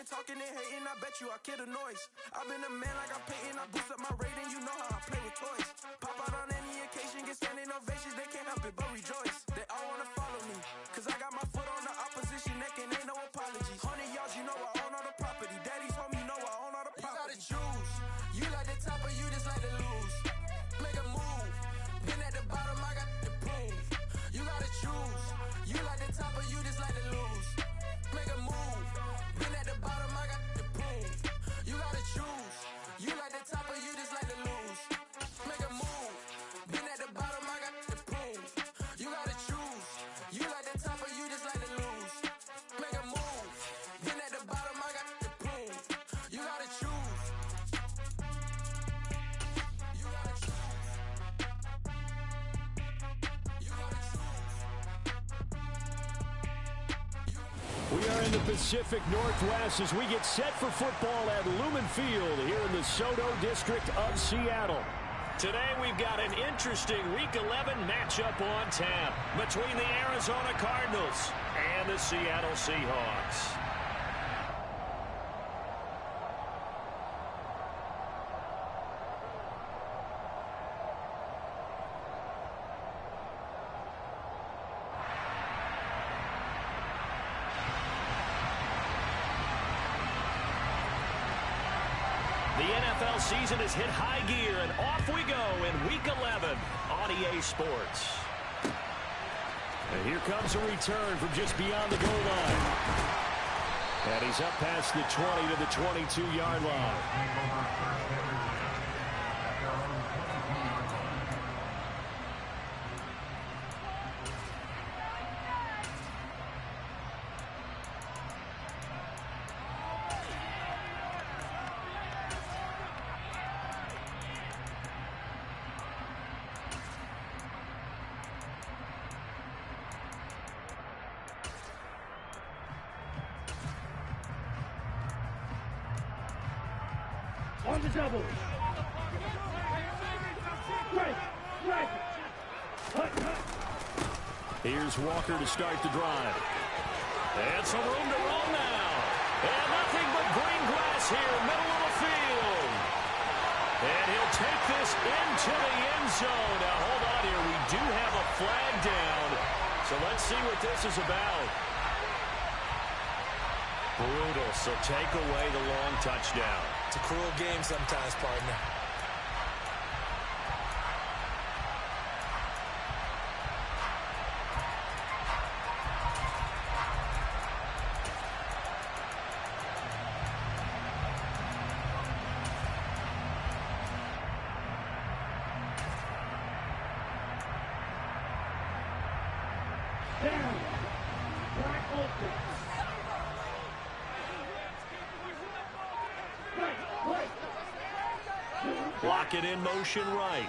and talking and hating, I bet you I kill the noise. I've been a man like I'm Peyton, I boost up my rating, you know how I play with toys. Pop out on any occasion, get standing ovations, they can't help it but rejoice. They all wanna follow me, cause I got my foot on the opposition neck and ain't no apologies. 100 yards, you know I own all the property. Daddy's home, you know I own all the property. You gotta choose, you like the top or you just like to lose. Make a move, been at the bottom, I got to prove. You gotta choose, you like the top or you just like to lose. Make a move, been at the bottom, I got to prove. You gotta choose, you like the top or you just like to lose. Make a move, been at the bottom, I got to prove. You gotta choose, you like the top or you just like to lose. Make a move, been at the bottom, I got to prove. You gotta choose. You gotta choose. You gotta choose. We are in the Pacific Northwest as we get set for football at Lumen Field here in the SoDo district of Seattle. Today we've got an interesting Week 11 matchup on tap between the Arizona Cardinals and the Seattle Seahawks. The NFL season has hit high gear, and off we go in Week 11 on EA Sports. And here comes a return from just beyond the goal line. And he's up past the 20 to the 22-yard line. On the double. Here's Walker to start the drive. And some room to roll now. And nothing but green grass here, middle of the field. And he'll take this into the end zone. Now, hold on here. We do have a flag down. So let's see what this is about. Brutal, so take away the long touchdown. It's a cruel game sometimes, partner. Down. Black open. Block it in motion right.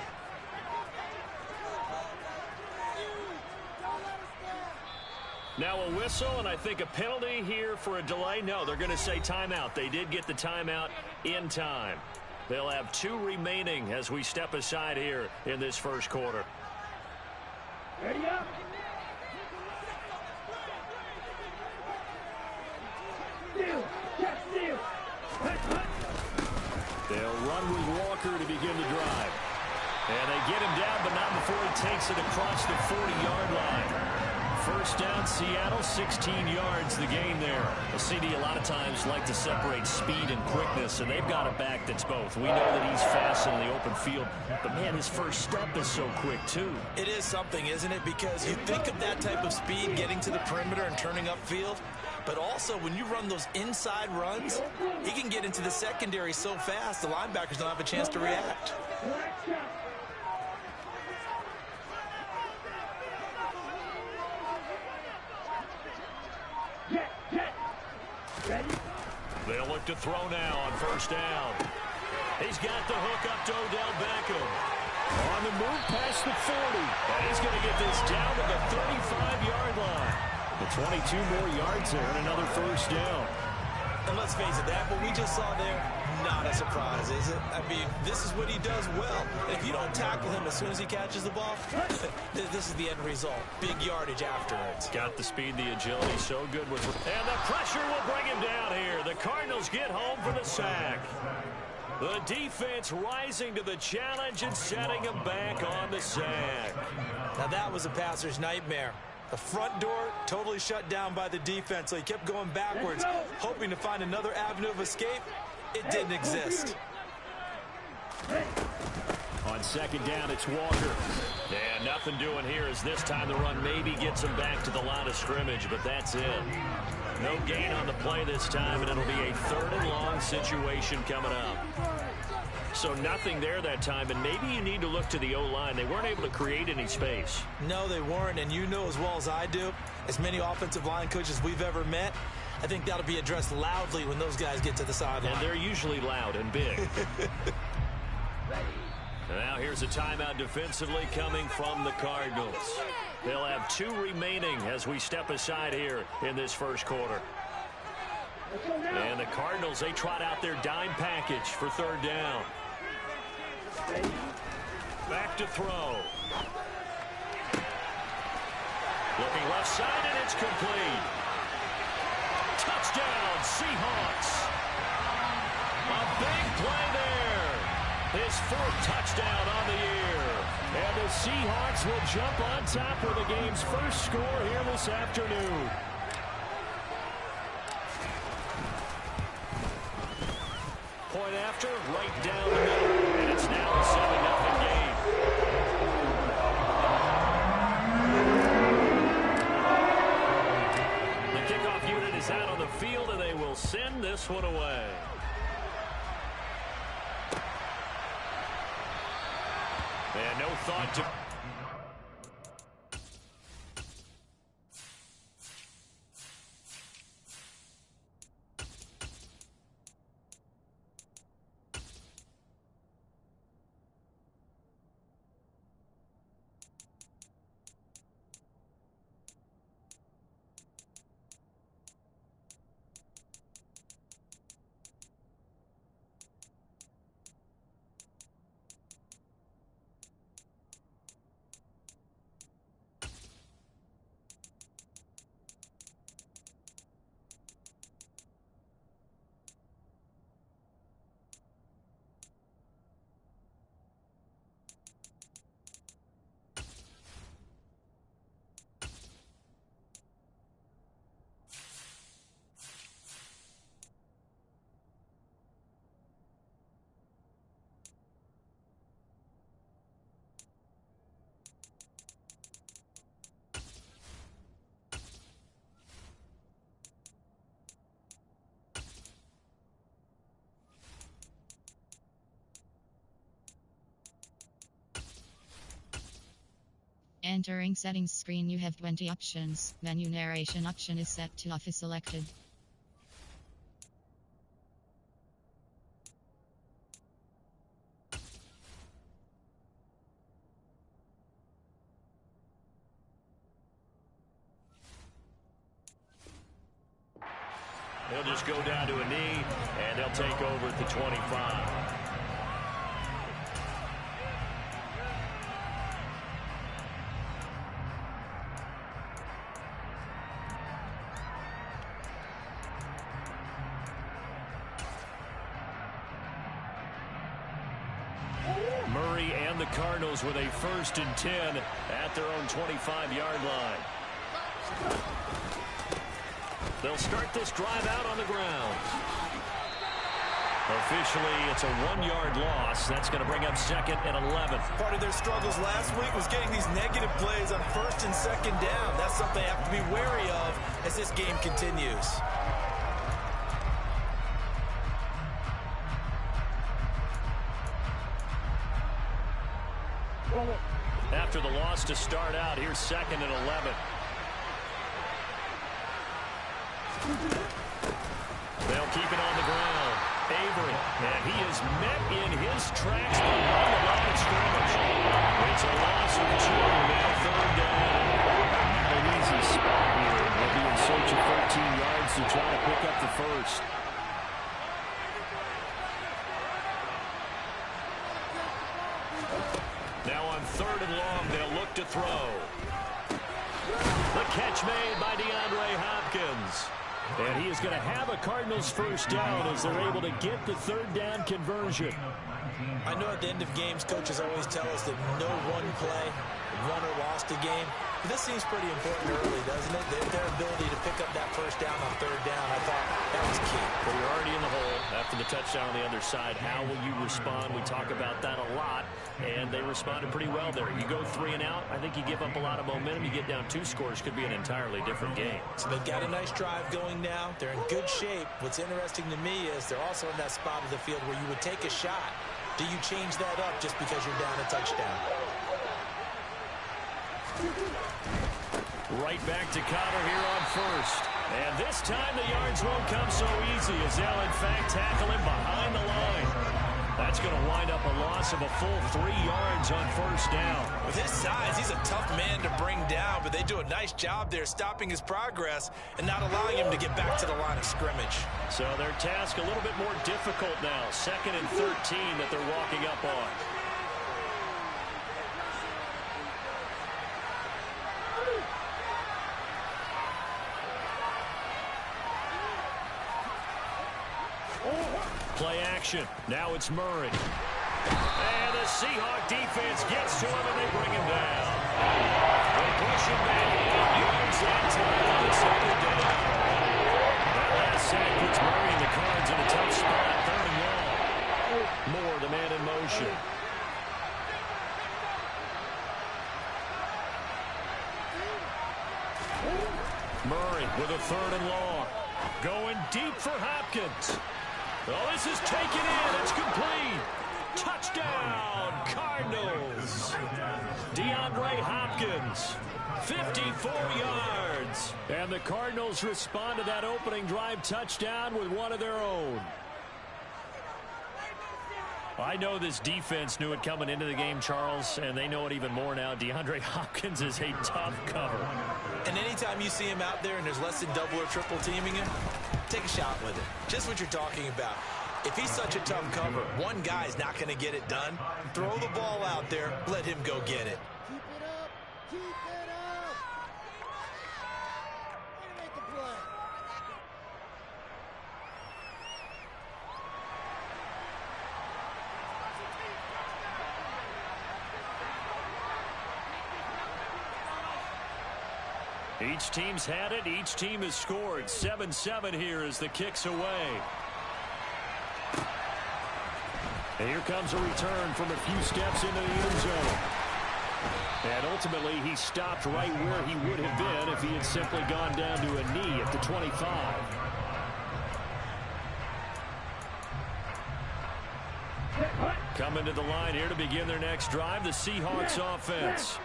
Now a whistle, and I think a penalty here for a delay. No, they're going to say timeout. They did get the timeout in time. They'll have 2 remaining as we step aside here in this first quarter. Ready up. Steal. Check steal. They'll run with Walker to begin the drive. And they get him down, but not before he takes it across the 40-yard line. First down, Seattle, 16 yards the gain there. Well, CD, a lot of times like to separate speed and quickness, and they've got a back that's both. We know that he's fast in the open field, but, man, his first step is so quick, too. It is something, isn't it? Because you think of that type of speed getting to the perimeter and turning upfield, but also when you run those inside runs, he can get into the secondary so fast the linebackers don't have a chance to react. They'll look to throw now on first down. He's got the hook up to Odell Beckham. On the move past the 40. And he's going to get this down to the 35-yard line. The 22 more yards there and another first down. And let's face it, that what we just saw there, not a surprise, is it? I mean, this is what he does well. And if you don't tackle him as soon as he catches the ball, this is the end result. Big yardage afterwards. Got the speed, the agility, so good with... And the pressure will bring him down here. The Cardinals get home for the sack. The defense rising to the challenge and setting him back on the sack. Now that was a passer's nightmare. The front door totally shut down by the defense, so he kept going backwards, hoping to find another avenue of escape. It didn't exist. On second down, it's Walker. And nothing doing here as this time the run maybe gets him back to the line of scrimmage, but that's it. No gain on the play this time, and it'll be a 3rd and long situation coming up. So nothing there that time, and maybe you need to look to the O-line. They weren't able to create any space. No, they weren't, and you know as well as I do, as many offensive line coaches we've ever met, I think that'll be addressed loudly when those guys get to the sideline. And they're usually loud and big. Now here's a timeout defensively coming from the Cardinals. They'll have 2 remaining as we step aside here in this first quarter. And the Cardinals, they trot out their dime package for 3rd down. Back to throw. Looking left side, and it's complete. Touchdown, Seahawks. A big play there. His 4th touchdown on the year. And the Seahawks will jump on top of the game's first score here this afternoon. Point after, right down the middle. And it's now a 7-0 game. The kickoff unit is out on the field, and they will send this one away. And no thought to... Entering settings screen, you have 20 options. Menu narration option is set to off is selected. He'll just go down to a knee, and they'll take over at the 25. Murray and the Cardinals with a 1st and 10 at their own 25-yard line. They'll start this drive out on the ground. Officially, it's a 1-yard loss. That's going to bring up 2nd and 11. Part of their struggles last week was getting these negative plays on 1st and 2nd down. That's something they have to be wary of as this game continues. After the loss to start out, here's 2nd and 11. They'll keep it on the ground. Avery, and he is met in his tracks behind the line of scrimmage. It's a loss of 2, now 3rd down. Not an easy spot here. They'll be in search of 13 yards to try to pick up the 1st. to throw. The catch made by DeAndre Hopkins. And he is going to have a Cardinals first down as they're able to get the third down conversion. I know at the end of games, coaches always tell us that no one play won or lost a game. But this seems pretty important early, doesn't it? Their ability to pick up that first down on third down, I thought that was key. Well, you're already in the hole after the touchdown on the other side. How will you respond? We talk about that a lot, and they responded pretty well there. You go 3 and out, I think you give up a lot of momentum. You get down 2 scores, could be an entirely different game. So they've got a nice drive going now. They're in good shape. What's interesting to me is they're also in that spot of the field where you would take a shot. Do you change that up just because you're down a touchdown? Right back to Conner here on first. And this time the yards won't come so easy as they'll, in fact, tackle him behind the line. That's going to wind up a loss of a full 3 yards on first down. With his size, he's a tough man to bring down, but they do a nice job there stopping his progress and not allowing him to get back to the line of scrimmage. So their task a little bit more difficult now. 2nd and 13 that they're walking up on. Play action. Now it's Murray. And the Seahawk defense gets to him, and they bring him down. They push him back 8 yards that time on the 2nd down. That last sack puts Murray and the Cards in a tough spot. 3rd and long. Moore, the man in motion. Murray with a 3rd and long. Going deep for Hopkins. Oh, this is taken in. It's complete. Touchdown, Cardinals. DeAndre Hopkins, 54 yards. And the Cardinals respond to that opening drive touchdown with one of their own. I know this defense knew it coming into the game, Charles, and they know it even more now. DeAndre Hopkins is a tough cover. And anytime you see him out there and there's less than double or triple teaming him, take a shot with it. Just what you're talking about. If he's such a tough cover, one guy's not going to get it done. Throw the ball out there. Let him go get it. Keep it up. Keep it up. Way to make the play. Each team's had it. Each team has scored. 7-7 here as the kick's away. And here comes a return from a few steps into the end zone. And ultimately, he stopped right where he would have been if he had simply gone down to a knee at the 25. Coming to the line here to begin their next drive, the Seahawks offense.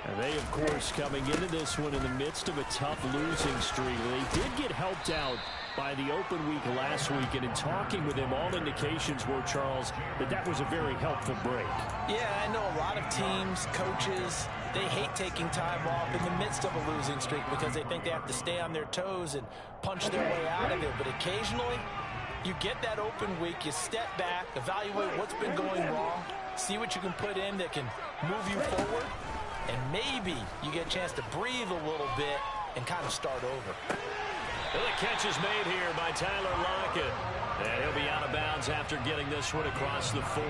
And they, of course, coming into this one in the midst of a tough losing streak. They did get helped out by the open week last week, and in talking with him, all indications were, Charles, that was a very helpful break. Yeah, I know a lot of teams, coaches, they hate taking time off in the midst of a losing streak because they think they have to stay on their toes and punch their way out of it. But occasionally, you get that open week, you step back, evaluate what's been going wrong, see what you can put in that can move you forward, and maybe you get a chance to breathe a little bit and kind of start over. Well, the catch is made here by Tyler Lockett. And he'll be out of bounds after getting this one across the 40.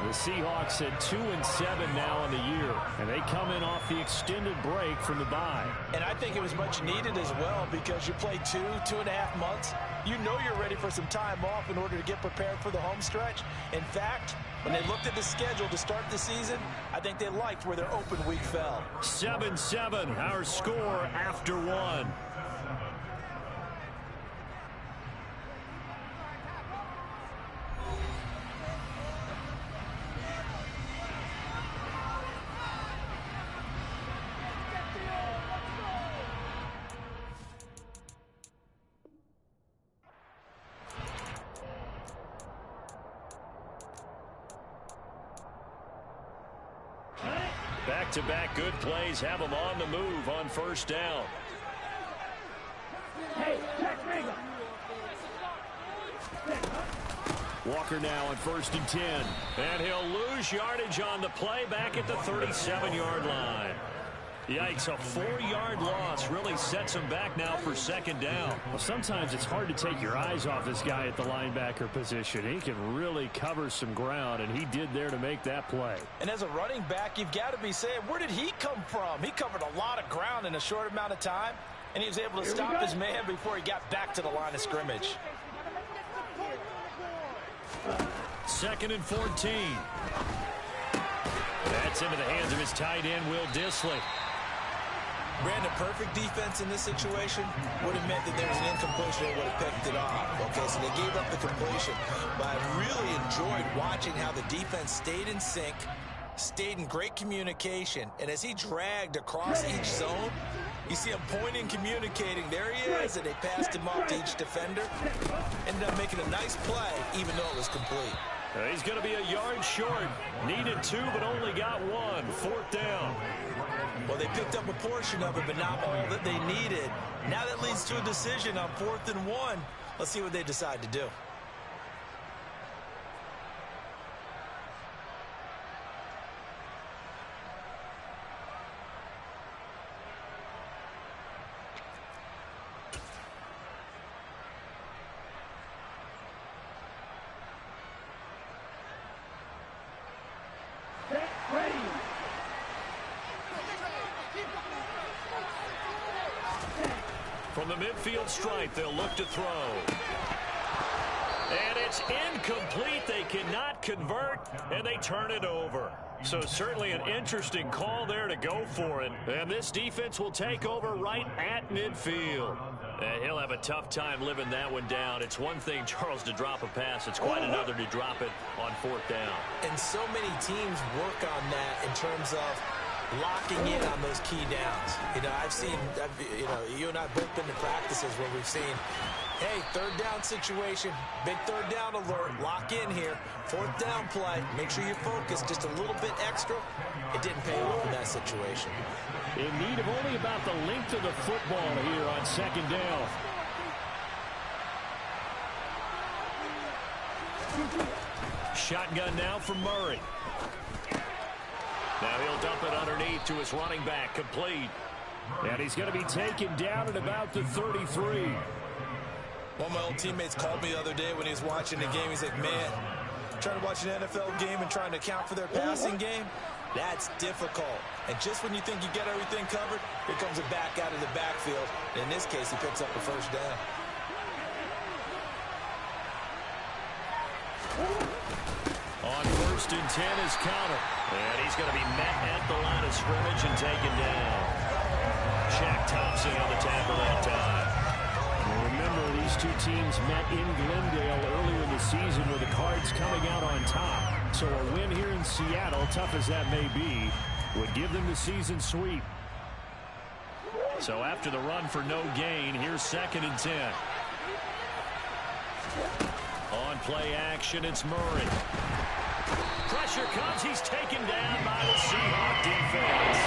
The Seahawks at 2-7 now on the year, and they come in off the extended break from the bye. And I think it was much needed as well because you play 2.5 months. You know you're ready for some time off in order to get prepared for the home stretch. In fact, when they looked at the schedule to start the season, I think they liked where their open week fell. 7-7, our score after one. Back-to-back good plays have them on the move on first down. Hey, check Mega. Walker now on 1st and 10. And he'll lose yardage on the play back at the 37-yard line. Yikes, a 4-yard loss really sets him back now for 2nd down. Well, sometimes it's hard to take your eyes off this guy at the linebacker position. He can really cover some ground, and he did there to make that play. And as a running back, you've got to be saying, where did he come from? He covered a lot of ground in a short amount of time, and he was able to stop his man before he got back to the line of scrimmage. 2nd and 14. That's into the hands of his tight end, Will Dissly. Brandon, perfect defense in this situation would have meant that there was an incompletion. They would have picked it off. Okay, so they gave up the completion. But I really enjoyed watching how the defense stayed in sync, stayed in great communication. And as he dragged across each zone, you see him pointing, communicating. There he is, and they passed him off to each defender. Ended up making a nice play, even though it was complete. He's going to be a yard short. Needed 2, but only got 1. 4th down. Well, they picked up a portion of it, but not all that they needed. Now that leads to a decision on 4th and 1. Let's see what they decide to do. From the midfield stripe, they'll look to throw. And it's incomplete. They cannot convert, and they turn it over. So certainly an interesting call there to go for it. And this defense will take over right at midfield. And he'll have a tough time living that one down. It's one thing, Charles, to drop a pass. It's quite another to drop it on 4th down. And so many teams work on that in terms of locking in on those key downs. You know, you and I have both been to practices where we've seen, hey, 3rd down situation, big 3rd down alert, lock in here, 4th down play, make sure you're focused just a little bit extra. It didn't pay off in that situation. In need of only about the length of the football here on 2nd down. Shotgun now from Murray. Now he'll dump it underneath to his running back, complete. And he's going to be taken down at about the 33. One of my old teammates called me the other day when he was watching the game. He's like, man, trying to watch an NFL game and trying to account for their passing game, that's difficult. And just when you think you get everything covered, here comes a back out of the backfield. And in this case, he picks up the 1st down. On 1st and 10 is Connor. And he's going to be met at the line of scrimmage and taken down. Shaq Thompson on the tackle that time. Well, remember, these two teams met in Glendale earlier in the season with the Cards coming out on top. So a win here in Seattle, tough as that may be, would give them the season sweep. So after the run for no gain, here's 2nd and 10. On play action, it's Murray. Pressure comes. He's taken down by the Seahawk defense.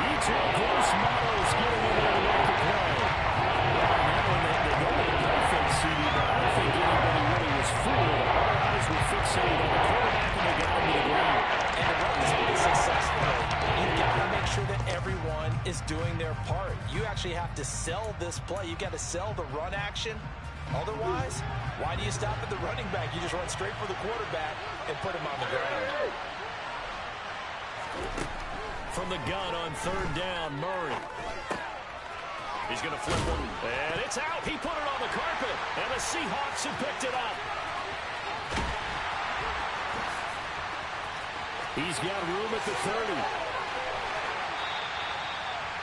Utah Gross Models getting in there to make the play. That one, they go to the defense, CD, but I don't think anybody really was fooled. All eyes were fixated on the quarterback and they got him to the ground. And the run is being successful. You've got to make sure that everyone is doing their part. You actually have to sell this play. You've got to sell the run action. Otherwise, why do you stop at the running back? You just run straight for the quarterback and put him on the ground. From the gun on 3rd down, Murray. He's going to flip one, and it's out. He put it on the carpet, and the Seahawks have picked it up. He's got room at the 30.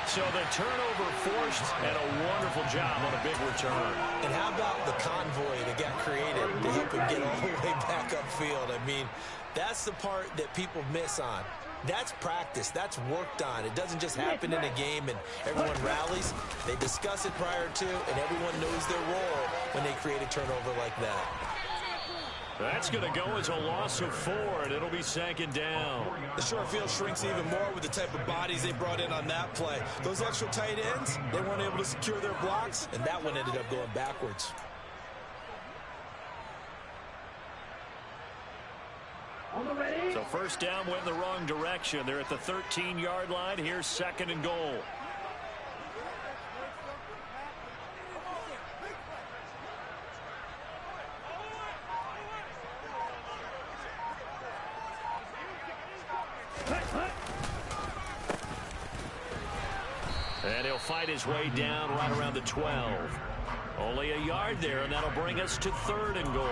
So the turnover forced, and a wonderful job on a big return. And how about the convoy that got created to help him get all the way back upfield? I mean, that's the part that people miss on. That's practice. That's worked on. It doesn't just happen in a game and everyone rallies. They discuss it prior to, and everyone knows their role when they create a turnover like that. That's going to go as a loss of 4, and it'll be 2nd down. The short field shrinks even more with the type of bodies they brought in on that play. Those extra tight ends, they weren't able to secure their blocks, and that one ended up going backwards. On the ready. So first down went in the wrong direction. They're at the 13-yard line. Here's 2nd and goal. And he'll fight his way down right around the 12. Only a yard there, and that'll bring us to 3rd and goal.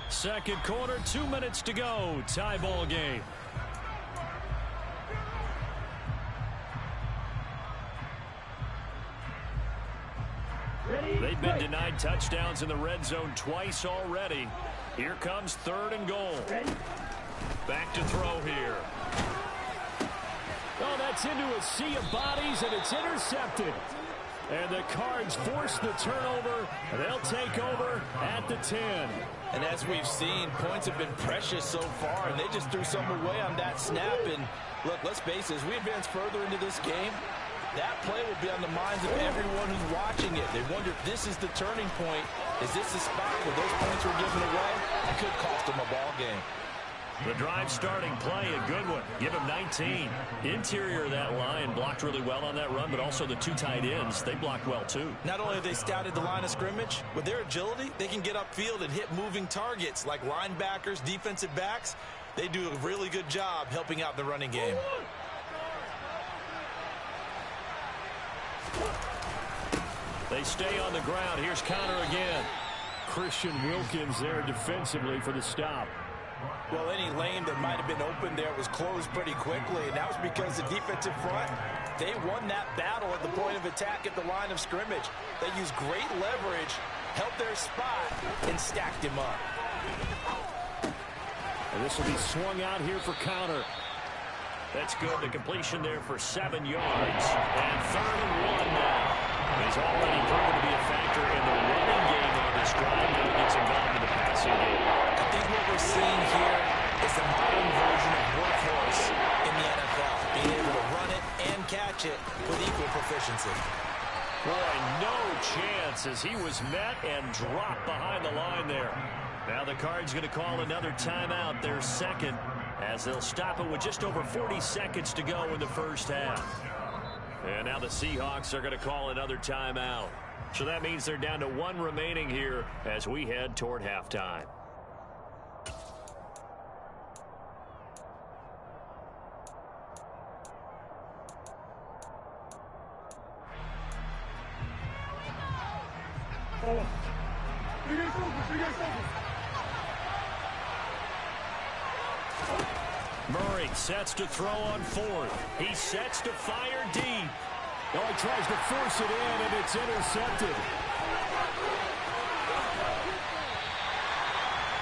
Second quarter, 2 minutes to go. Tie ball game. They've been denied touchdowns in the red zone twice already. Here comes 3rd and goal. Back to throw here. Oh, that's into a sea of bodies, and it's intercepted. And the Cards force the turnover. They'll take over at the 10. And as we've seen, points have been precious so far, and they just threw some away on that snap. And look, let's face it, as we advance further into this game, that play will be on the minds of everyone who's watching it. They wonder if this is the turning point. Is this the spot where those points were given away? It could cost them a ball game. The drive starting play, a good one. Give him 19. Interior of that line blocked really well on that run, but also the 2 tight ends, they blocked well too. Not only have they scouted the line of scrimmage, with their agility, they can get upfield and hit moving targets like linebackers, defensive backs. They do a really good job helping out the running game. They stay on the ground. Here's Connor again. Christian Wilkins there defensively for the stop. Well, any lane that might have been open there was closed pretty quickly, and that was because the defensive front, they won that battle at the point of attack at the line of scrimmage. They used great leverage, held their spot, and stacked him up. And this will be swung out here for Connor. That's good. The completion there for 7 yards. And 3rd and 1 now. He's already proven to be a factor in the running game on this drive. Now he gets involved in the passing game. I think what we're seeing here is the modern version of workhorse in the NFL. Being able to run it and catch it with equal proficiency. Boy, no chance as he was met and dropped behind the line there. Now the Cards going to call another timeout, their 2nd, as they'll stop it with just over 40 seconds to go in the first half. And now the Seahawks are going to call another timeout. So that means they're down to 1 remaining here as we head toward halftime. Murray sets to throw on 4th. He sets to fire deep. Oh, he tries to force it in, and it's intercepted.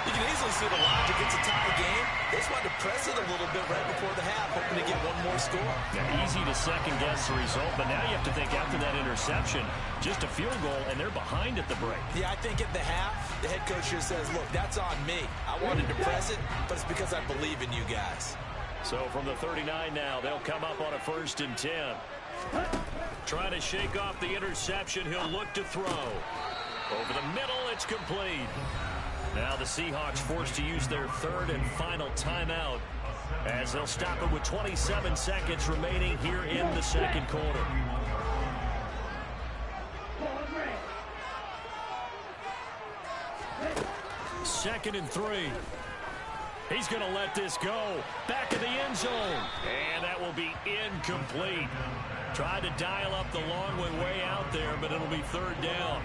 You can easily see the logic. It's a tie game. They just wanted to press it a little bit right before the half, hoping to get one more score. Yeah, easy to second-guess the result, but now you have to think after that interception, just a field goal, and they're behind at the break. Yeah, I think at the half, the head coach here says, look, that's on me. I wanted to press it, but it's because I believe in you guys. So from the 39 now, they'll come up on a 1st and 10. Trying to shake off the interception, he'll look to throw. Over the middle, it's complete. Now the Seahawks forced to use their 3rd and final timeout as they'll stop it with 27 seconds remaining here in the 2nd quarter. Second and 3. He's going to let this go. Back of the end zone. And that will be incomplete. Tried to dial up the long way out there, but it'll be 3rd down.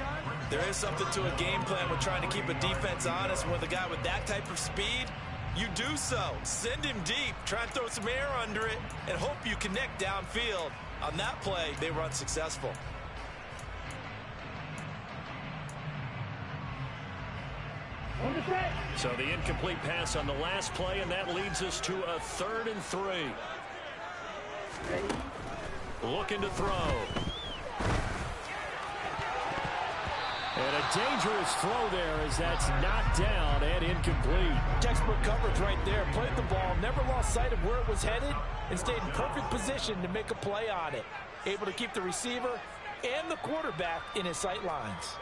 There is something to a game plan with trying to keep a defense honest. With a guy with that type of speed, you do so. Send him deep. Try and throw some air under it and hope you connect downfield. On that play, they were unsuccessful. So the incomplete pass on the last play, and that leads us to a 3rd and 3. Looking to throw. And a dangerous throw there as that's knocked down and incomplete. Textbook coverage right there. Played the ball, never lost sight of where it was headed, and stayed in perfect position to make a play on it. Able to keep the receiver and the quarterback in his sight lines.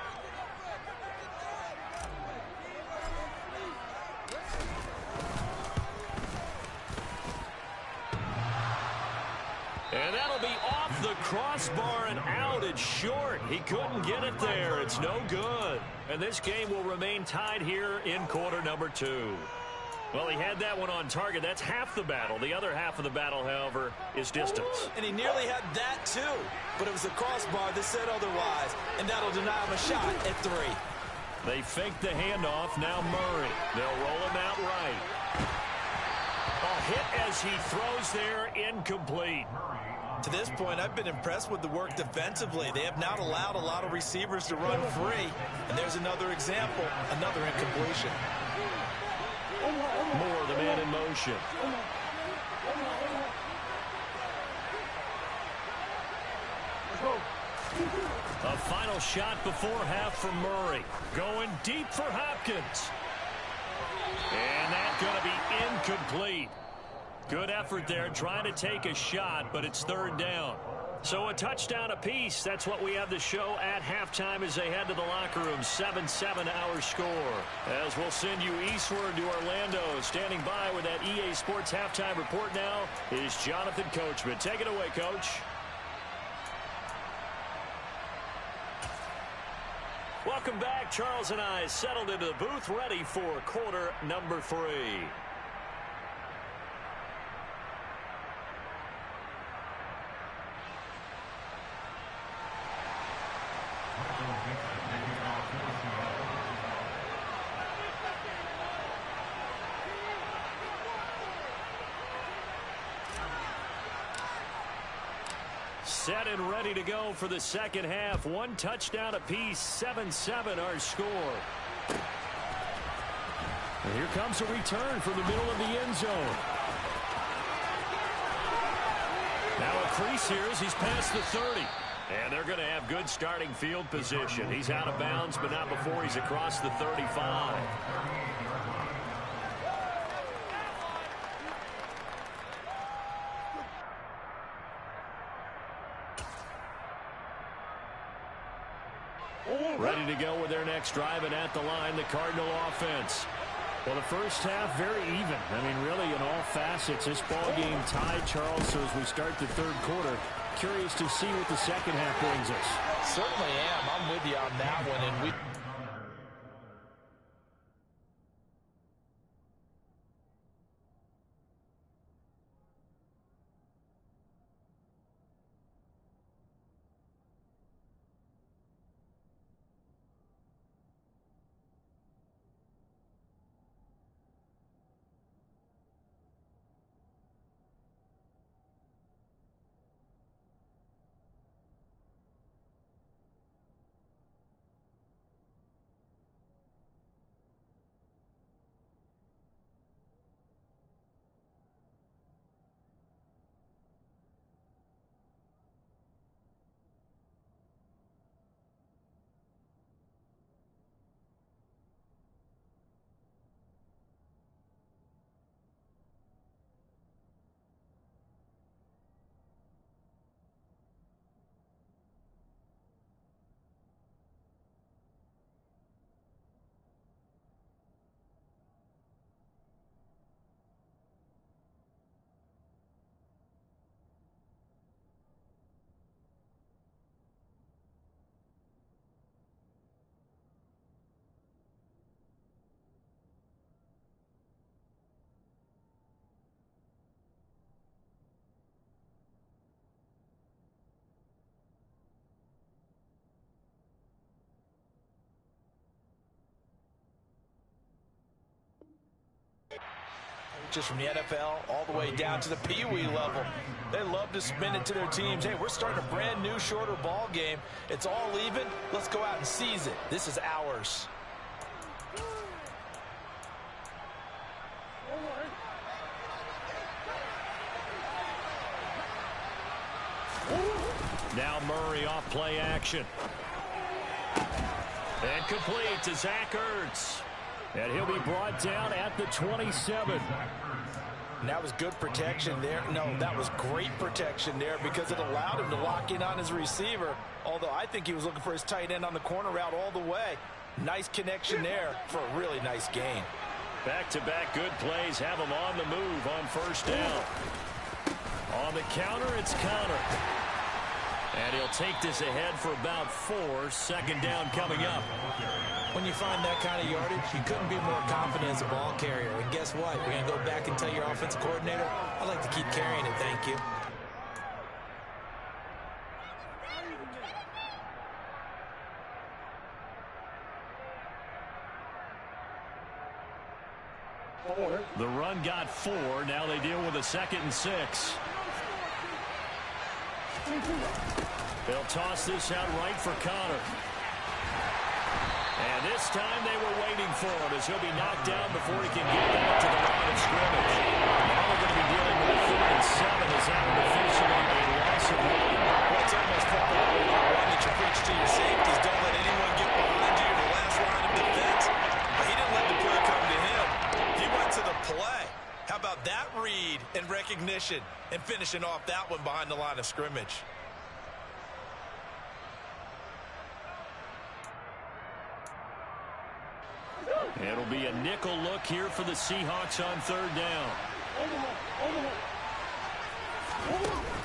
And that'll be off the crossbar and out. It's short. He couldn't get it there. It's no good. And this game will remain tied here in quarter number 2. Well, he had that one on target. That's half the battle. The other half of the battle, however, is distance. And he nearly had that, too. But it was the crossbar that said otherwise. And that'll deny him a shot at 3. They fake the handoff. Now Murray. They'll roll him out right. A hit as he throws there, incomplete. To this point, I've been impressed with the work defensively. They have not allowed a lot of receivers to run free. And there's another example, another incompletion. Moore, the man in motion. A final shot before half from Murray. Going deep for Hopkins. And that's going to be incomplete. Good effort there, trying to take a shot, but it's third down. So a touchdown apiece. That's what we have to show at halftime as they head to the locker room. 7-7 our score. As we'll send you eastward to Orlando. Standing by with that EA Sports halftime report now is Jonathan Coachman. Take it away, Coach. Welcome back. Charles and I settled into the booth, ready for quarter number 3. Set and ready to go for the second half. One touchdown apiece, 7-7 our score. And here comes a return from the middle of the end zone. Now a crease here as he's past the 30. And they're going to have good starting field position. He's out of bounds, but not before he's across the 35. Ready to go with their next drive, and at the line, the Cardinal offense. Well, the first half, very even. I mean, really, in all facets, this ball game tied, Charles. So as we start the third quarter, curious to see what the second half brings us. Certainly am. I'm with you on that one. And we... Just from the NFL all the way down to the Pee Wee level. They love to spin it to their teams. Hey, we're starting a brand new, shorter ball game. It's all even. Let's go out and seize it. This is ours. Now Murray off play action. And complete to Zach Ertz. And he'll be brought down at the 27. And that was good protection there. No, that was great protection there because it allowed him to lock in on his receiver. Although I think he was looking for his tight end on the corner route all the way. Nice connection there for a really nice gain. Back-to-back good plays have him on the move on first down. On the counter, it's Connor. And he'll take this ahead for about 4. Second down coming up. When you find that kind of yardage, you couldn't be more confident as a ball carrier. And guess what? You're going to go back and tell your offensive coordinator, I'd like to keep carrying it, thank you. The run got 4. Now they deal with a 2nd and 6. They'll toss this out right for Connor. And this time they were waiting for him as he'll be knocked down before he can get back to the line of scrimmage. Now we're going to be dealing with a 3rd and 7 as that would officially be a loss of 1. Well, it's almost football. One that you preach to your safeties. Don't let anyone get behind you. The last line of defense. But he didn't let the play come to him. He went to the play. How about that read and recognition and finishing off that one behind the line of scrimmage? It'll be a nickel look here for the Seahawks on 3rd down.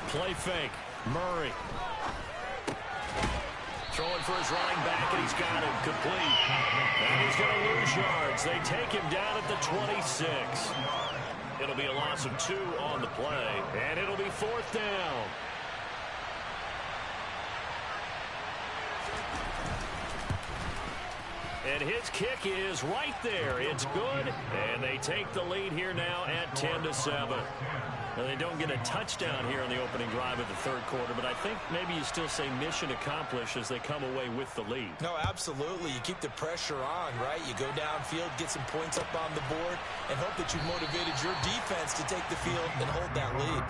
Play fake. Murray. Throwing for his running back, and he's got it complete. And he's going to lose yards. They take him down at the 26. It'll be a loss of 2 on the play, and it'll be 4th down. And his kick is right there. It's good, and they take the lead here now at 10-7. Now, they don't get a touchdown here on the opening drive of the 3rd quarter, but I think maybe you still say mission accomplished as they come away with the lead. No, absolutely. You keep the pressure on, right? You go downfield, get some points up on the board, and hope that you've motivated your defense to take the field and hold that lead.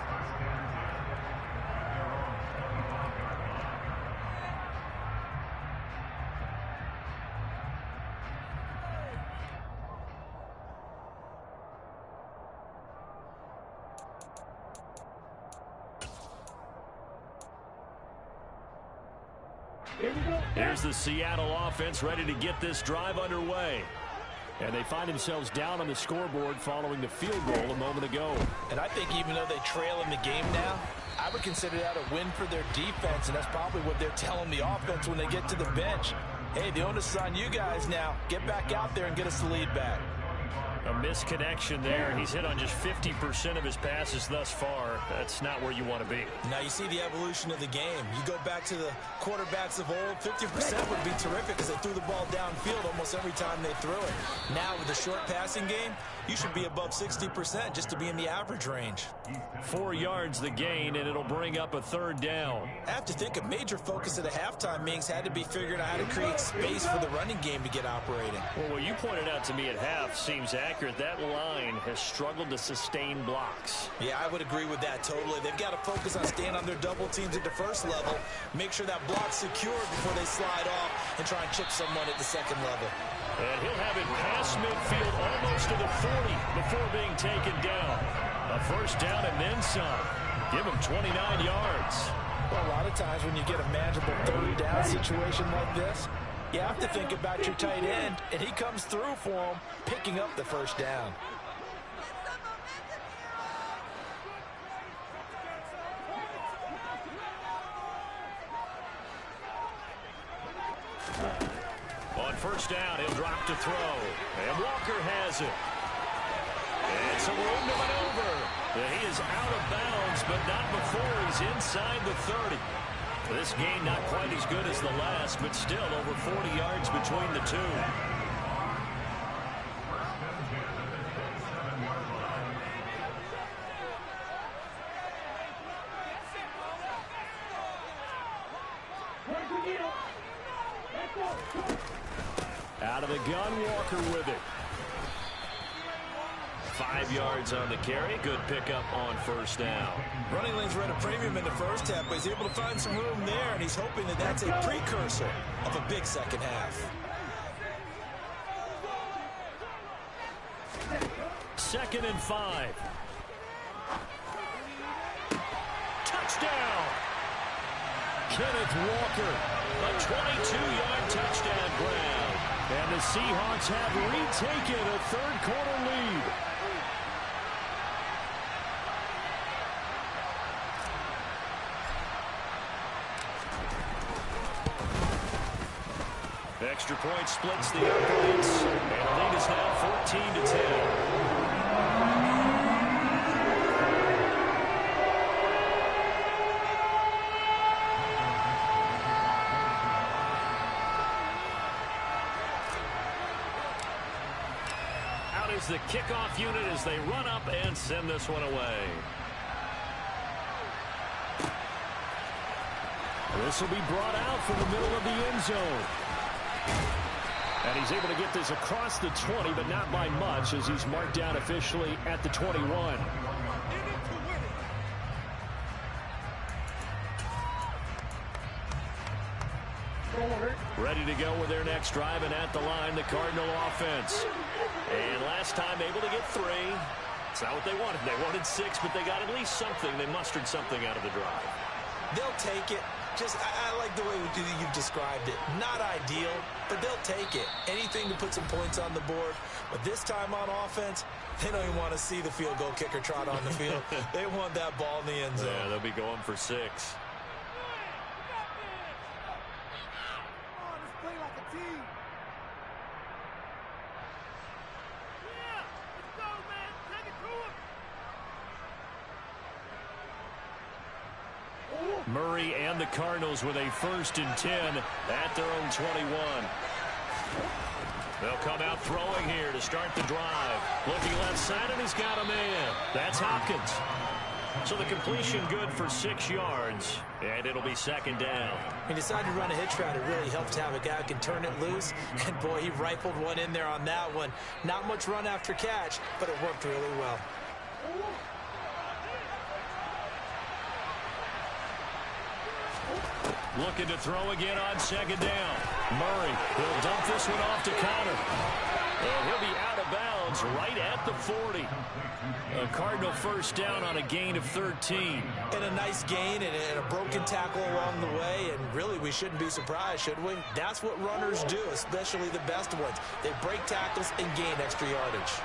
Here's the Seattle offense ready to get this drive underway. And they find themselves down on the scoreboard following the field goal a moment ago. And I think even though they trail in the game now, I would consider that a win for their defense, and that's probably what they're telling the offense when they get to the bench. Hey, the onus is on you guys now. Get back out there and get us the lead back. A misconnection there. He's hit on just 50% of his passes thus far. That's not where you want to be. Now you see the evolution of the game. You go back to the quarterbacks of old, 50% would be terrific because they threw the ball downfield almost every time they threw it. Now with the short passing game, you should be above 60% just to be in the average range. 4 yards the gain, and it'll bring up a 3rd down. I have to think a major focus of the halftime meetings had to be figuring out how to create space for the running game to get operating. Well, what you pointed out to me at half seems accurate. That line has struggled to sustain blocks. Yeah, I would agree with that totally. They've got to focus on staying on their double teams at the first level, make sure that block's secured before they slide off and try and chip someone at the 2nd level. And he'll have it past midfield almost to the 40 before being taken down. A 1st down and then some. Give him 29 yards. Well, a lot of times when you get a manageable 3rd down situation like this, you have to think about your tight end, and he comes through for him, picking up the 1st down. On 1st down, he'll drop to throw. And Walker has it. And some room to maneuver. He is out of bounds, but not before he's inside the 30. This game not quite as good as the last, but still over 40 yards between the two. Out of the gun, Walker with it. 5 yards on the carry. Good pickup on 1st down. Running lanes were at a premium in the first half, but he's able to find some room there, and he's hoping that that's a precursor of a big 2nd half. 2nd and 5. Touchdown! Kenneth Walker, a 22-yard touchdown grab. And the Seahawks have retaken a 3rd quarter lead. Extra point splits the uprights, and the lead is now 14-10. Out is the kickoff unit as they run up and send this one away. This will be brought out from the middle of the end zone. And he's able to get this across the 20, but not by much, as he's marked down officially at the 21. Ready to go with their next drive, and at the line, the Cardinal offense. And last time able to get 3. It's not what they wanted. They wanted 6, but they got at least something. They mustered something out of the drive. They'll take it. I like the way you've described it. Not ideal, but they'll take it. Anything to put some points on the board. But this time on offense, they don't even want to see the field goal kicker trot on the field. They want that ball in the end zone. Yeah, they'll be going for 6. Murray and the Cardinals with a 1st and 10 at their own 21. They'll come out throwing here to start the drive. Looking left side, and he's got a man. That's Hopkins. So the completion good for 6 yards, and it'll be 2nd down. He decided to run a hitch route. It really helped to have a guy who can turn it loose. And, boy, he rifled one in there on that one. Not much run after catch, but it worked really well. Looking to throw again on 2nd down. Murray will dump this one off to Connor. And he'll be out of bounds right at the 40. A Cardinal 1st down on a gain of 13. And a nice gain and a broken tackle along the way. And really, we shouldn't be surprised, should we? That's what runners do, especially the best ones. They break tackles and gain extra yardage.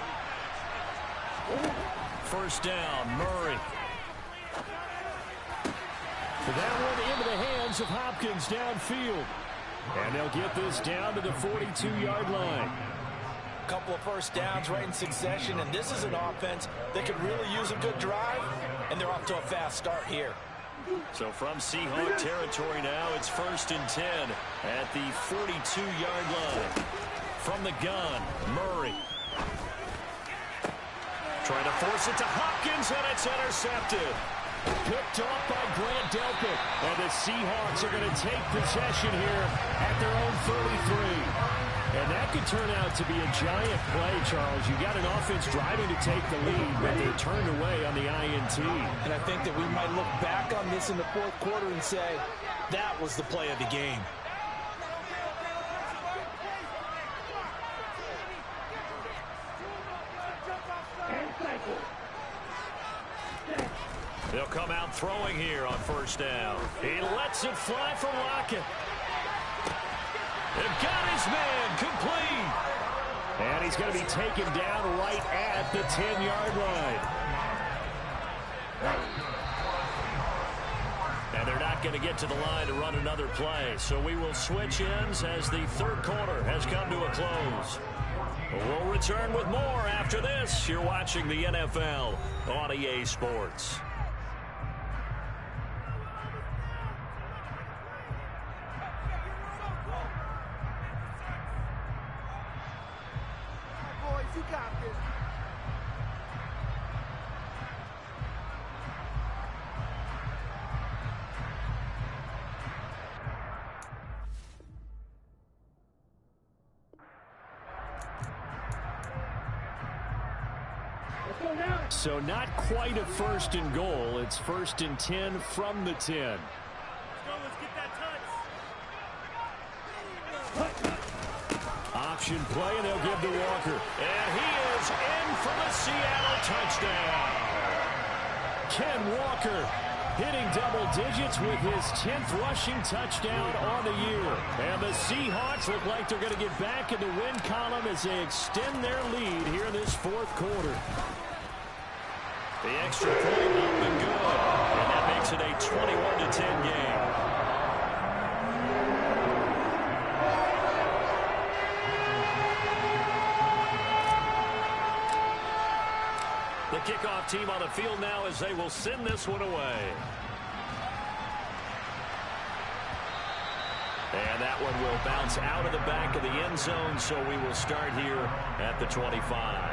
1st down, Murray. That one into the hands of Hopkins downfield. And they'll get this down to the 42-yard line. A couple of 1st downs right in succession, and this is an offense that could really use a good drive, and they're off to a fast start here. So from Seahawk territory now, it's 1st and 10 at the 42-yard line. From the gun, Murray. Trying to force it to Hopkins, and it's intercepted. Picked off by Grant Delpit. And the Seahawks are going to take possession here at their own 33. And that could turn out to be a giant play, Charles. You got an offense driving to take the lead, but they're turned away on the INT. And I think that we might look back on this in the 4th quarter and say, that was the play of the game. They'll come out throwing here on 1st down. He lets it fly for Lockett. They've got his man complete. And he's going to be taken down right at the 10-yard line. And they're not going to get to the line to run another play. So we will switch ends as the 3rd quarter has come to a close. We'll return with more after this. You're watching the NFL on EA Sports. You got this. So not quite a 1st and goal. It's 1st and 10 from the 10. Let's get that touch. Option play, and they'll give to Walker. And he is in for the Seattle touchdown. Ken Walker hitting double digits with his 10th rushing touchdown on the year. And the Seahawks look like they're going to get back in the win column as they extend their lead here in this 4th quarter. The extra point up and good. And that makes it a 21-10 game. kickoff team on the field now as they will send this one away. And that one will bounce out of the back of the end zone, so we will start here at the 25.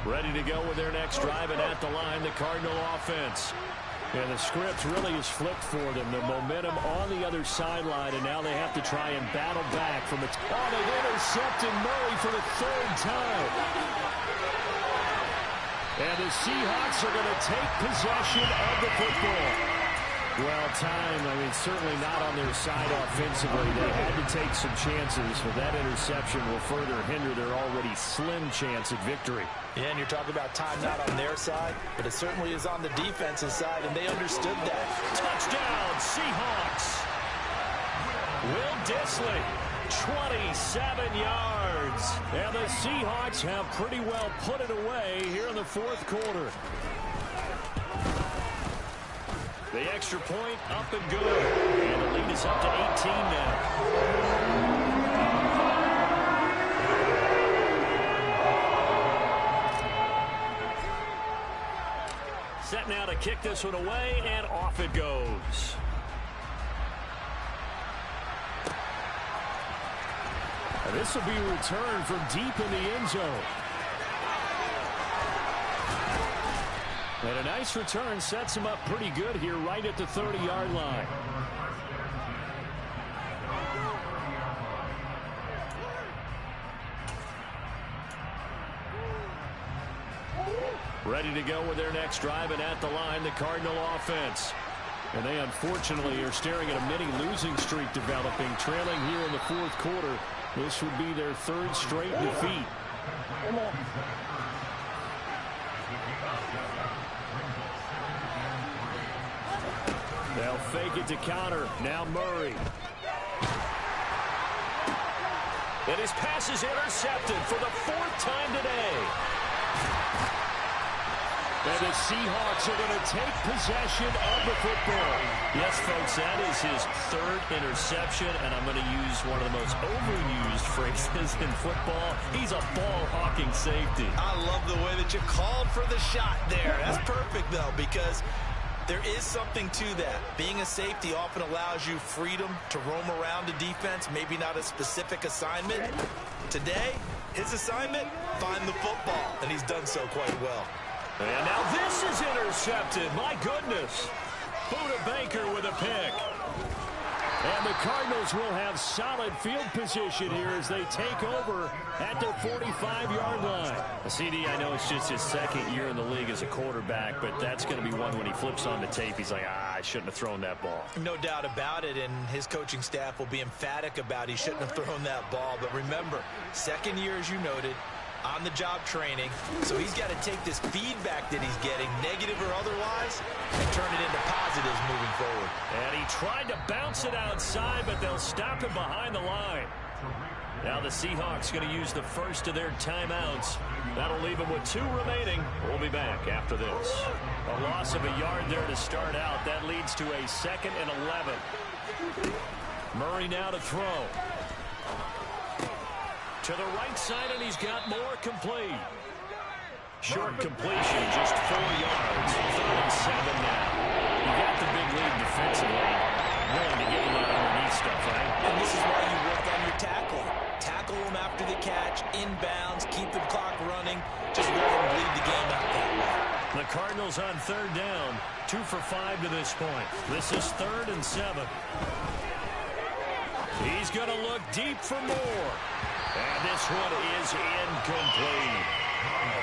Ready to go with their next drive, and at the line, the Cardinal offense. And the script really is flipped for them. The momentum on the other sideline, and now they have to try and battle back from it. Oh, they've intercepted Murray for the third time. And the Seahawks are going to take possession of the football. Well, time, certainly not on their side offensively. They had to take some chances, but that interception will further hinder their already slim chance at victory. Yeah, and you're talking about time not on their side, but it certainly is on the defensive side, and they understood that. Touchdown, Seahawks. Will Dissly, 27 yards. And the Seahawks have pretty well put it away here in the fourth quarter. The extra point up and good. And the lead is up to 18 now. Set now to kick this one away, and off it goes. And this will be a return from deep in the end zone. And a nice return sets him up pretty good here right at the 30-yard line. Ready to go with their next drive, and at the line, the Cardinal offense. And they unfortunately are staring at a mini losing streak developing, trailing here in the fourth quarter. This would be their third straight defeat. They'll fake it to counter. Now Murray. And his pass is intercepted for the fourth time today. And the Seahawks are going to take possession of the football. Yes, folks, that is his third interception, and I'm going to use one of the most overused phrases in football. He's a ball-hawking safety. I love the way that you called for the shot there. That's perfect, though, because there is something to that. Being a safety often allows you freedom to roam around the defense, maybe not a specific assignment. Today, his assignment, find the football, and he's done so quite well. And now this is intercepted. My goodness. Buda Baker with a pick. And the Cardinals will have solid field position here as they take over at their 45-yard line. CD, I know it's just his second year in the league as a quarterback, but that's going to be one when he flips on the tape. He's like, I shouldn't have thrown that ball. No doubt about it, and his coaching staff will be emphatic about he shouldn't have thrown that ball. But remember, second year, as you noted, on-the-job training, so he's got to take this feedback that he's getting, negative or otherwise, and turn it into positives moving forward. And he tried to bounce it outside, but they'll stop him behind the line. Now the Seahawks going to use the first of their timeouts. That'll leave them with 2 remaining. We'll be back after this. A loss of a yard there to start out. That leads to a 2nd and 11. Murray now to throw. To the right side, and he's got more complete. Short completion, just 4 yards. 3rd and 7 now. You got the big lead defensively. Willing to get him out underneath stuff, right? And this is why you work on your tackling. Tackle him after the catch, inbounds, keep the clock running. Just let him bleed the game out that way. The Cardinals on 3rd down. 2 for 5 to this point. This is 3rd and 7. He's going to look deep for more. And this one is incomplete.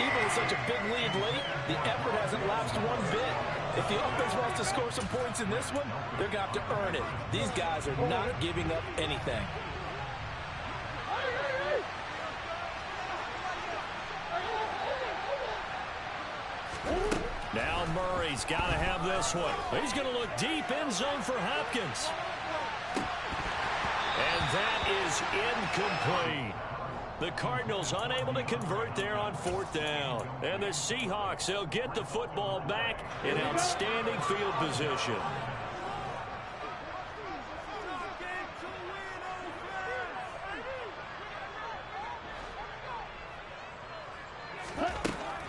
Even with such a big lead late, the effort hasn't lapsed one bit. If the offense wants to score some points in this one, they're going to have to earn it. These guys are not giving up anything. Now Murray's got to have this one. He's going to look deep in zone for Hopkins. And that is incomplete. The Cardinals unable to convert there on 4th down. And the Seahawks, they'll get the football back in outstanding field position.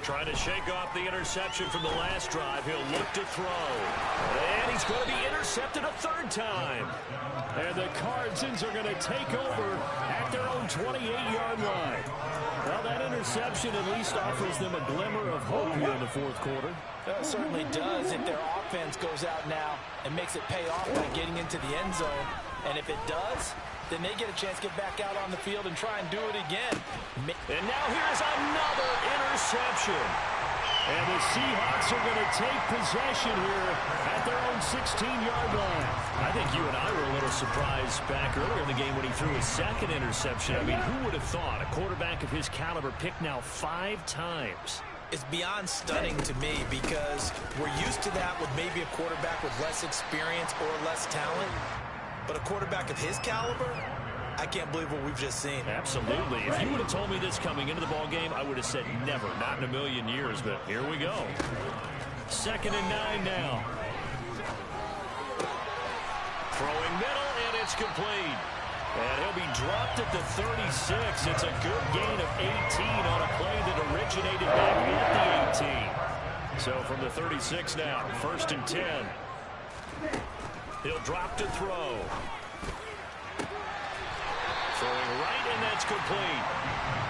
Trying to shake off the interception from the last drive. He'll look to throw. And he's going to be intercepted a 3rd time. And the Cardinals are going to take over at their own 28-yard line. Well, that interception at least offers them a glimmer of hope here in the 4th quarter. It certainly does if their offense goes out now and makes it pay off by getting into the end zone. And if it does, then they get a chance to get back out on the field and try and do it again. And now here's another interception. And the Seahawks are going to take possession here at their own 16-yard line. I think you and I were a little surprised back earlier in the game when he threw his 2nd interception. I mean, who would have thought a quarterback of his caliber picked now 5 times? It's beyond stunning to me because we're used to that with maybe a quarterback with less experience or less talent. But a quarterback of his caliber, I can't believe what we've just seen. Absolutely. If you would have told me this coming into the ball game, I would have said never, not in a million years. But here we go. 2nd and 9 now. Throwing middle, and it's complete. And he'll be dropped at the 36. It's a good gain of 18 on a play that originated back at the 18. So from the 36 now, 1st and 10. He'll drop to throw. Throwing right, and that's complete.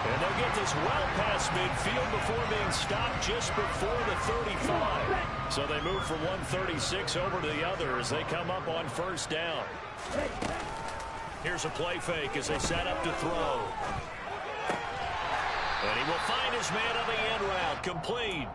And they'll get this well past midfield before being stopped just before the 35. So they move from 136 over to the other as they come up on 1st down. Here's a play fake as they set up to throw. And he will find his man on the end route. Complete.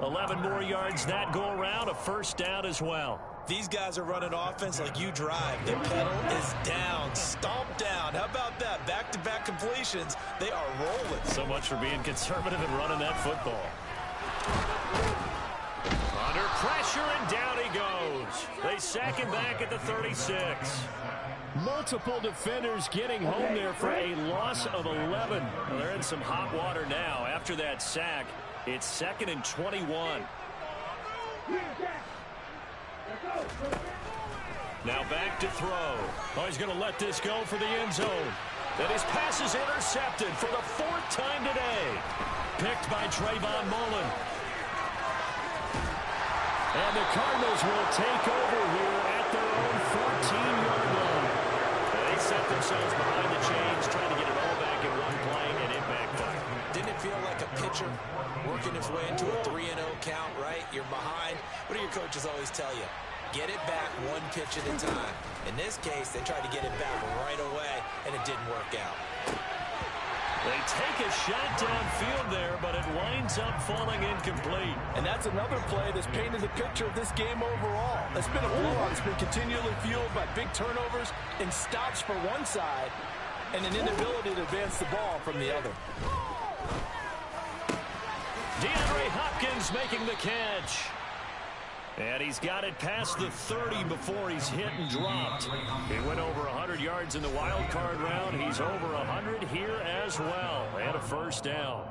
11 more yards that go around. A 1st down as well. These guys are running offense like you drive. The pedal is down, stomped down. How about that? Back-to-back completions. They are rolling. So much for being conservative and running that football. Under pressure, and down he goes. They sack him back at the 36. Multiple defenders getting home there for a loss of 11. Well, they're in some hot water now. After that sack, it's 2nd and 21. Now back to throw. Oh, he's going to let this go for the end zone. And his pass is intercepted for the 4th time today. Picked by Trayvon Mullen. And the Cardinals will take over here at their own 14-yard line. They set themselves behind the chains, trying to get it all back in one play, and it backfired. Didn't it feel like a pitcher working his way into a 3-0 count, right? You're behind. What do your coaches always tell you? Get it back one pitch at a time. In this case, they tried to get it back right away, and it didn't work out. They take a shot downfield there, but it winds up falling incomplete. And that's another play that's painted the picture of this game overall. It's been a blowout. It's been continually fueled by big turnovers and stops for one side and an inability to advance the ball from the other. DeAndre Hopkins making the catch. And he's got it past the 30 before he's hit and dropped. He went over 100 yards in the wild card round. He's over 100 here as well. And a 1st down.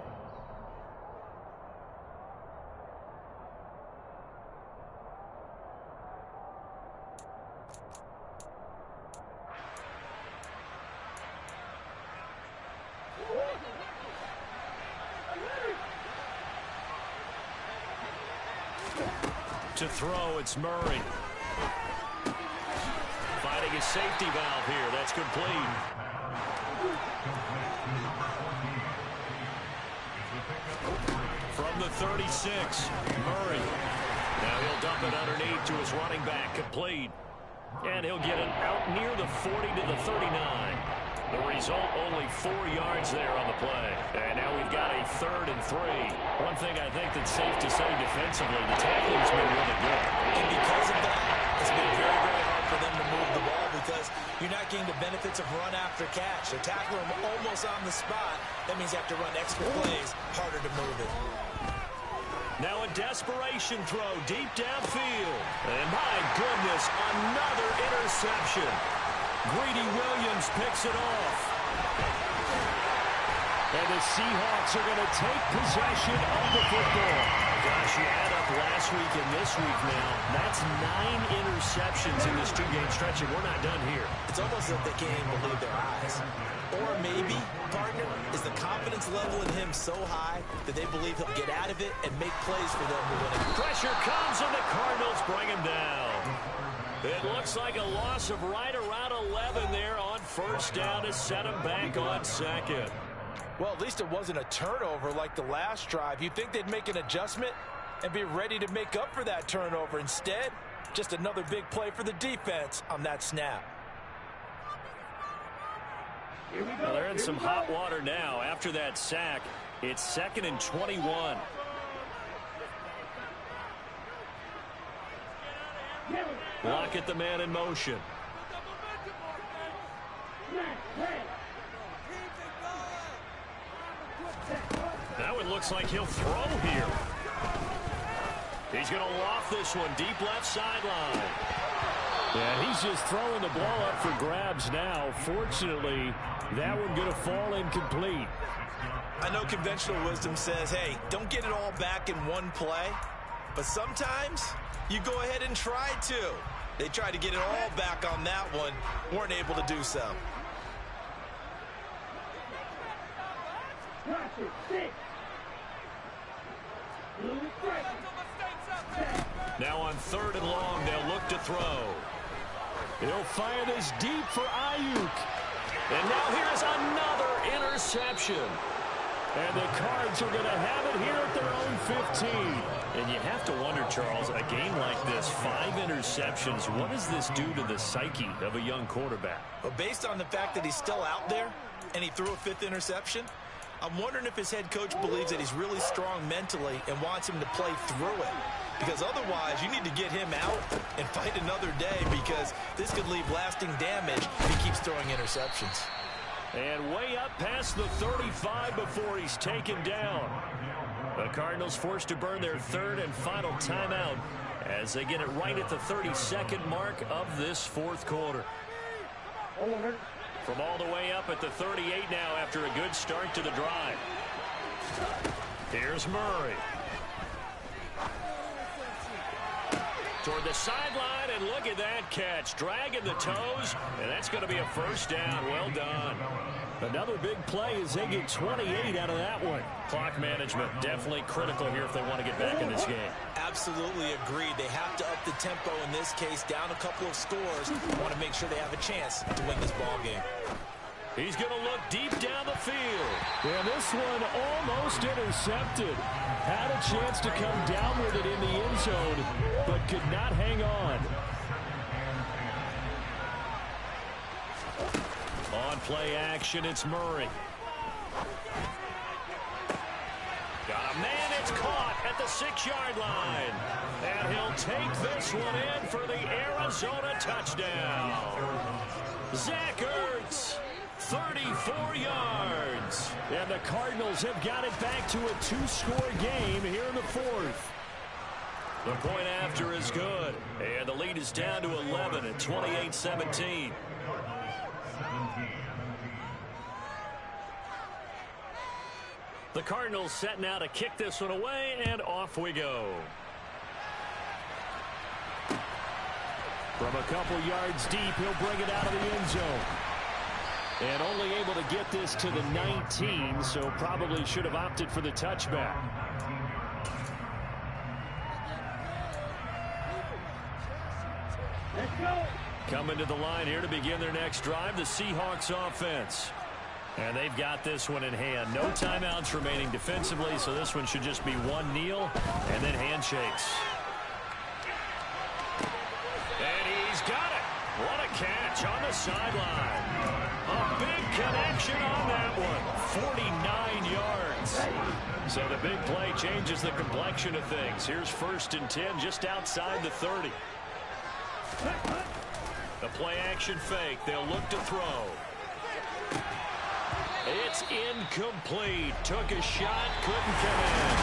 To throw, it's Murray. Finding his safety valve here. That's complete. From the 36, Murray. Now he'll dump it underneath to his running back. Complete. And he'll get it out near the 40 to the 39. The result, only 4 yards there on the play. And now we've got a 3rd and 3. One thing I think that's safe to say defensively, the tackling's been really good. And because of that, it's been very, very hard for them to move the ball because you're not getting the benefits of run after catch. They're tackling them almost on the spot. That means you have to run extra plays, harder to move it. Now a desperation throw deep downfield. And my goodness, another interception. Greedy Williams picks it off. And the Seahawks are going to take possession of the football. Gosh, you add up last week and this week now. That's 9 interceptions in this 2-game stretch, and we're not done here. It's almost like they can't even believe their eyes. Or maybe, partner, is the confidence level in him so high that they believe he'll get out of it and make plays for them to win it. Pressure comes, and the Cardinals bring him down. It looks like a loss of right around 11 there on first down to set him back on second. Well, at least it wasn't a turnover like the last drive. You'd think they'd make an adjustment and be ready to make up for that turnover. Instead, just another big play for the defense on that snap. Well, they're in some hot water now. After that sack, it's 2nd and 21. Lockett, the man in motion. Now it looks like he'll throw here. He's going to loft this one deep left sideline. Yeah, he's just throwing the ball up for grabs now. Fortunately, that one going to fall incomplete. I know conventional wisdom says, hey, don't get it all back in one play. But sometimes you go ahead and try to. They tried to get it all back on that one. Weren't able to do so. Now on 3rd and long, they'll look to throw. He'll fire this deep for Ayuk. And now here's another interception. And the Cards are going to have it here at their own 15. And you have to wonder, Charles, a game like this, 5 interceptions, what does this do to the psyche of a young quarterback? But based on the fact that he's still out there and he threw a 5th interception, I'm wondering if his head coach believes that he's really strong mentally and wants him to play through it. Because otherwise, you need to get him out and fight another day, because this could leave lasting damage if he keeps throwing interceptions. And way up past the 35 before he's taken down. The Cardinals forced to burn their 3rd and final timeout as they get it right at the 32nd mark of this 4th quarter. From all the way up at the 38 now after a good start to the drive. Here's Murray. Toward the sideline, and look at that catch. Dragging the toes, and that's going to be a first down. Well done. Another big play as they get 28 out of that one. Clock management definitely critical here if they want to get back in this game. Absolutely agreed. They have to up the tempo in this case, down a couple of scores. Want to make sure they have a chance to win this ball game. He's going to look deep down the field. And this one almost intercepted. Had a chance to come down with it in the end zone, but could not hang on. On play action, it's Murray. Got a man, it's caught at the 6-yard line. And he'll take this one in for the Arizona touchdown. Zach Ertz, 34 yards. And the Cardinals have got it back to a 2-score game here in the 4th. The point after is good. And the lead is down to 11 at 28-17. The Cardinals set now to kick this one away, and off we go. From a couple yards deep, he'll bring it out of the end zone. And only able to get this to the 19, so probably should have opted for the touchback. Coming to the line here to begin their next drive, the Seahawks offense. And they've got this one in hand. No timeouts remaining defensively, so this one should just be one kneel and then handshakes. And he's got it. What a catch on the sideline. A big connection on that one. 49 yards. So the big play changes the complexion of things. Here's 1st and 10 just outside the 30. The play action fake. They'll look to throw. It's incomplete. Took a shot, couldn't come in.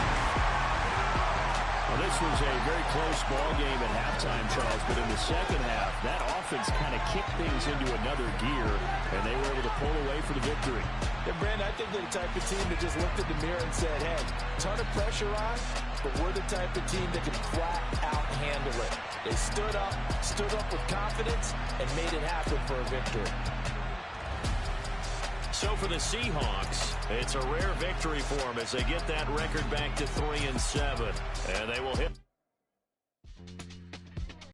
Well, this was a very close ball game at halftime, Charles, but in the second half, that offense kind of kicked things into another gear, and they were able to pull away for the victory. And Brandon, I think they're the type of team that just looked in the mirror and said, hey, ton of pressure on, but we're the type of team that can flat out handle it. They stood up with confidence, and made it happen for a victory. So for the Seahawks, it's a rare victory for them as they get that record back to 3-7. And they will hit